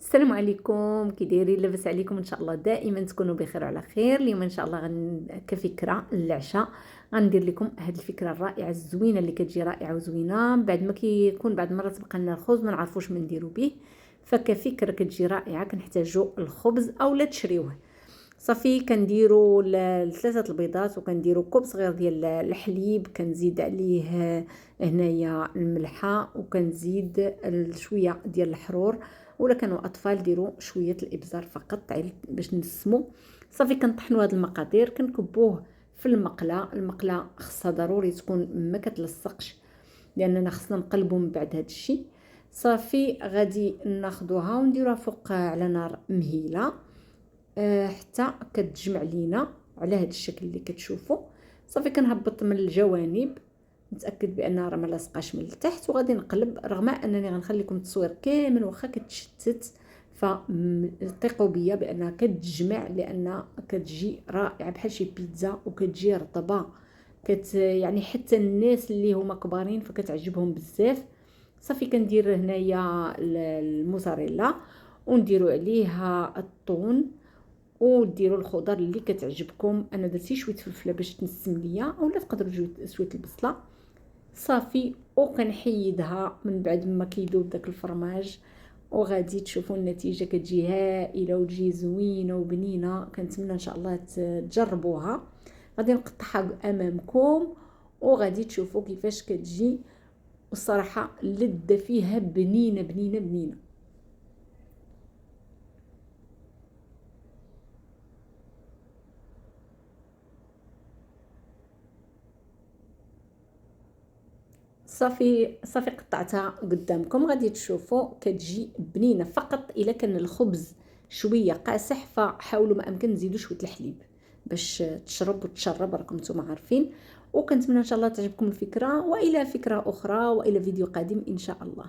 السلام عليكم، كي دايرين؟ لاباس عليكم؟ ان شاء الله دائما تكونوا بخير وعلى خير. اليوم ان شاء الله كفكره للعشاء غندير لكم هذه الفكره الرائعه الزوينه اللي كتجي رائعه وزوينه بعد ما كيكون بعض المرات بقى لنا الخبز ما نعرفوش ما نديرو به. فكفكره كتجي رائعه كنحتاجوا الخبز اولا تشريوه. صافي كنديروا 3 البيضات وكنديروا كوب صغير ديال الحليب، كنزيد عليه هنايا الملحه وكنزيد شويه ديال الحرور، ولا كانوا اطفال ديروا شويه الابزار فقط باش نسمو. صافي كنطحنوا هاد المقادير كنكبوه في المقله خصها ضروري تكون ما كتلصقش لاننا خصنا نقلبوا من بعد هاد الشيء. صافي غادي ناخذوها ونديروها فوق على نار مهيله حتى كتجمع لينا على هذا الشكل اللي كتشوفوا. صافي كنهبط من الجوانب نتاكد بانها راه ما لاصقاش من التحت وغادي نقلب، رغم انني غنخلي لكم التصوير كامل واخا كتشتت، فثقوا بيا بانها كتجمع لان كتجي رائعه بحال شي بيتزا وكتجي رطبه يعني حتى الناس اللي هما كبارين فكتعجبهم بزاف. صافي كندير هنايا الموزاريلا ونديروا عليها الطون وديروا الخضر اللي كتعجبكم. انا درتي شويه فلفله باش تنسم ليا اولا تقدروا شويه البصله. صافي وكنحيدها من بعد ما كيذوب داك الفرماج وغادي تشوفوا النتيجه كتجي هائله وتجي زوينه وبنينه. كنتمنى ان شاء الله تجربوها. غادي نقطعها امامكم وغادي تشوفوا كيفاش كتجي، والصراحه اللذه فيها بنينه بنينه بنينه. صافي قطعتها قدامكم غادي تشوفوا كتجي بنينه. فقط الا كان الخبز شويه قاسح فحاولوا ما امكن تزيدوا شويه الحليب باش تشرب وتشرب، راكم نتوما عارفين. وكنتمنى ان شاء الله تعجبكم الفكره، والى فكره اخرى والى فيديو قادم ان شاء الله.